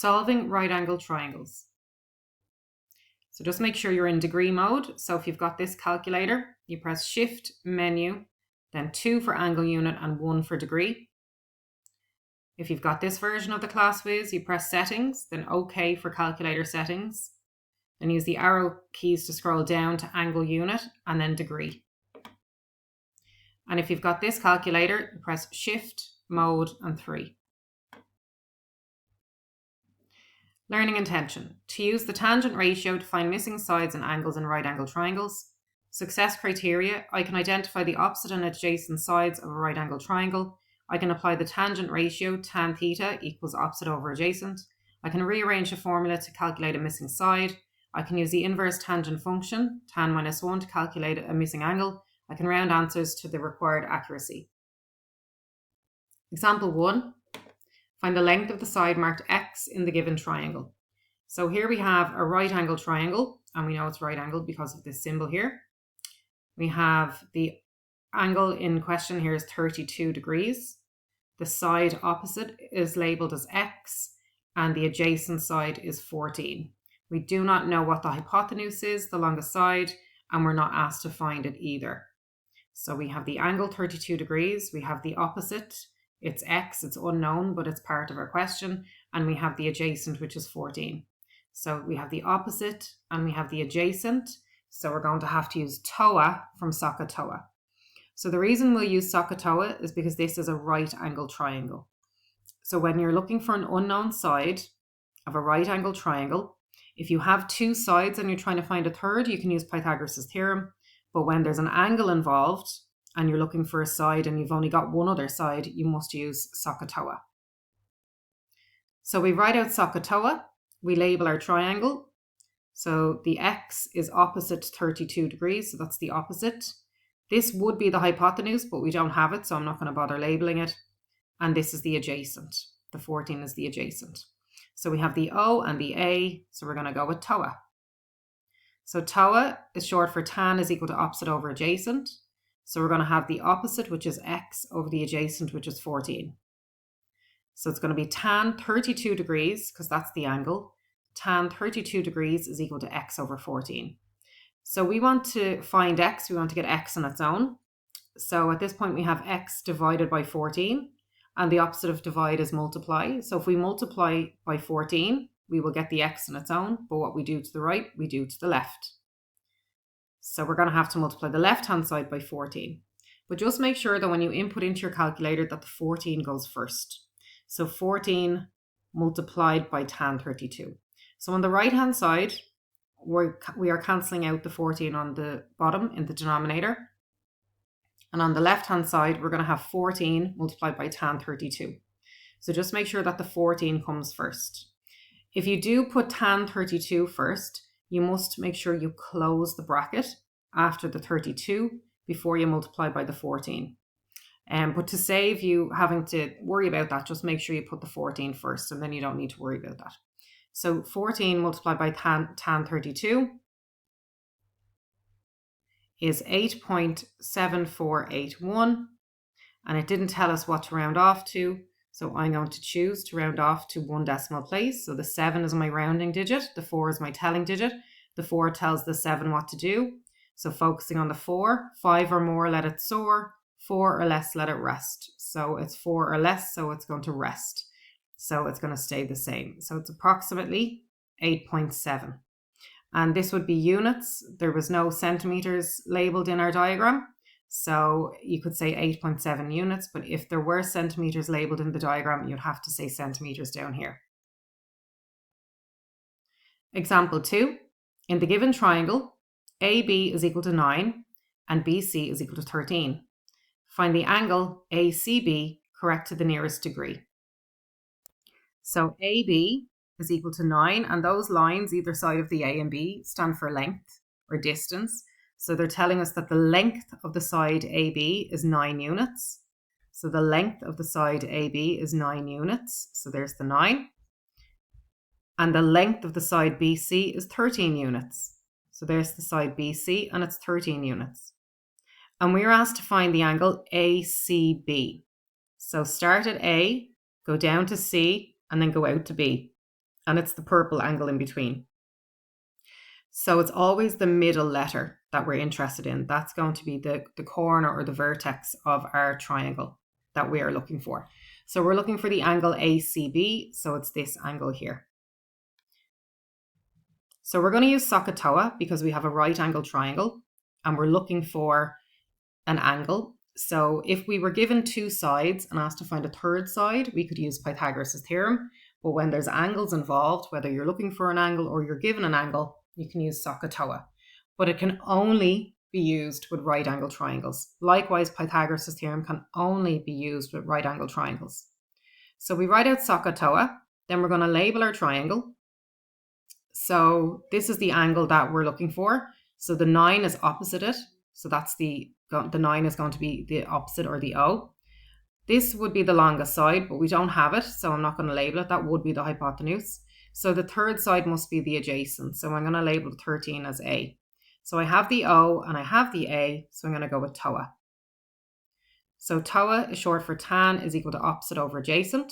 Solving right angle triangles. So just make sure you're in degree mode. So if you've got this calculator, you press Shift, Menu, then 2 for angle unit and 1 for degree. If you've got this version of the ClassWiz, you press Settings, then OK for calculator settings. Then use the arrow keys to scroll down to angle unit and then degree. And if you've got this calculator, you press Shift, Mode and 3. Learning intention. To use the tangent ratio to find missing sides and angles in right angle triangles. Success criteria. I can identify the opposite and adjacent sides of a right angle triangle. I can apply the tangent ratio, tan theta equals opposite over adjacent. I can rearrange the formula to calculate a missing side. I can use the inverse tangent function, tan minus 1, to calculate a missing angle. I can round answers to the required accuracy. Example 1. Find the length of the side marked X in the given triangle. So here we have a right angle triangle, and we know it's right angled because of this symbol here. We have the angle in question here is 32 degrees. The side opposite is labelled as X, and the adjacent side is 14. We do not know what the hypotenuse is, the longest side, and we're not asked to find it either. So we have the angle 32 degrees, we have the opposite, it's X, it's unknown, but it's part of our question. And we have the adjacent, which is 14. So we have the opposite and we have the adjacent. So we're going to have to use TOA from SOHCAHTOA. So the reason we'll use SOHCAHTOA is because this is a right angle triangle. So when you're looking for an unknown side of a right angle triangle, if you have two sides and you're trying to find a third, you can use Pythagoras' theorem. But when there's an angle involved, and you're looking for a side and you've only got one other side, you must use SOHCAHTOA. So we write out SOHCAHTOA, we label our triangle. So the X is opposite 32 degrees, so that's the opposite. This would be the hypotenuse, but we don't have it, so I'm not going to bother labeling it. And this is the adjacent. The 14 is the adjacent. So we have the O and the A, so we're going to go with TOA. So TOA is short for tan is equal to opposite over adjacent. So we're going to have the opposite, which is X, over the adjacent, which is 14. So it's going to be tan 32 degrees, because that's the angle. Tan 32 degrees is equal to X over 14. So we want to find X, we want to get X on its own. So at this point we have X divided by 14, and the opposite of divide is multiply. So if we multiply by 14, we will get the X on its own, but what we do to the right, we do to the left. So we're going to have to multiply the left-hand side by 14. But just make sure that when you input into your calculator that the 14 goes first. So 14 multiplied by tan 32. So on the right-hand side, we are cancelling out the 14 on the bottom in the denominator. And on the left-hand side, we're going to have 14 multiplied by tan 32. So just make sure that the 14 comes first. If you do put tan 32 first, you must make sure you close the bracket after the 32 before you multiply by the 14. But to save you having to worry about that, just make sure you put the 14 first, and then you don't need to worry about that. So 14 multiplied by tan 32 is 8.7481, and it didn't tell us what to round off to. So I'm going to choose to round off to one decimal place. So the 7 is my rounding digit. The 4 is my telling digit. The 4 tells the 7 what to do. So focusing on the 4, 5 or more, let it soar. 4 or less, let it rest. So it's 4 or less, so it's going to rest. So it's going to stay the same. So it's approximately 8.7. And this would be units. There was no centimeters labeled in our diagram. So you could say 8.7 units, but if there were centimeters labeled in the diagram, you'd have to say centimeters down here. Example 2. In the given triangle, AB is equal to 9 and BC is equal to 13. Find the angle ACB correct to the nearest degree. So AB is equal to 9, and those lines either side of the A and B stand for length or distance. So they're telling us that the length of the side AB is 9 units. So the length of the side AB is 9 units. So there's the 9. And the length of the side BC is 13 units. So there's the side BC, and it's 13 units. And we're asked to find the angle ACB. So start at A, go down to C, and then go out to B. and it's the purple angle in between. So it's always the middle letter that we're interested in. That's going to be the corner or the vertex of our triangle that we are looking for. So we're looking for the angle ACB, so it's this angle here. So we're going to use SOHCAHTOA because we have a right angle triangle and we're looking for an angle. So if we were given two sides and asked to find a third side, we could use Pythagoras' theorem. But when there's angles involved, whether you're looking for an angle or you're given an angle, you can use SOHCAHTOA. But it can only be used with right angle triangles. Likewise, Pythagoras' theorem can only be used with right angle triangles. So we write out SOHCAHTOA, then we're going to label our triangle. So this is the angle that we're looking for. So the 9 is opposite it. So that's the 9 is going to be the opposite, or the O. This would be the longest side, but we don't have it, so I'm not going to label it. That would be the hypotenuse. So the third side must be the adjacent. So I'm going to label 13 as A. So I have the O and I have the A, so I'm going to go with TOA. So TOA is short for tan is equal to opposite over adjacent.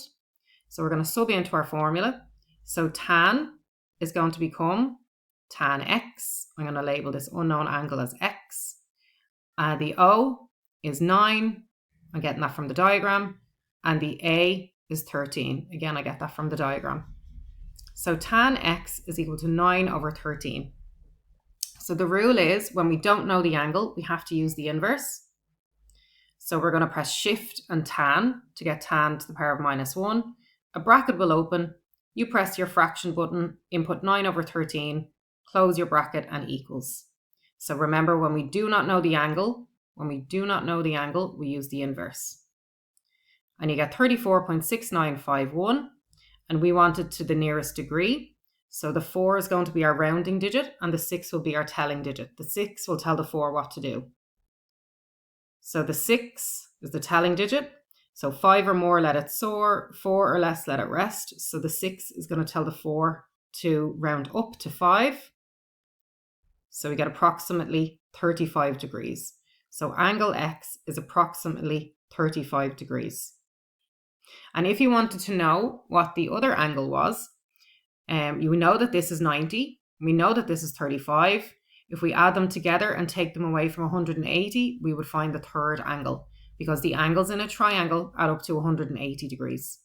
So we're going to sub into our formula. So tan is going to become tan X. I'm going to label this unknown angle as X. The O is 9. I'm getting that from the diagram. And the A is 13. Again, I get that from the diagram. So tan X is equal to 9 over 13. So the rule is when we don't know the angle, we have to use the inverse. So we're going to press shift and tan to get tan to the power of -1. A bracket will open. You press your fraction button, input 9 over 13, close your bracket and equals. So remember, when we do not know the angle, we use the inverse. And you get 34.6951, and we want it to the nearest degree. So the 4 is going to be our rounding digit and the 6 will be our telling digit. The 6 will tell the 4 what to do. So the 6 is the telling digit. So 5 or more, let it soar. 4 or less, let it rest. So the 6 is going to tell the 4 to round up to 5. So we get approximately 35 degrees. So angle X is approximately 35 degrees. And if you wanted to know what the other angle was, you know that this is 90. We know that this is 35. If we add them together and take them away from 180, we would find the third angle, because the angles in a triangle add up to 180 degrees.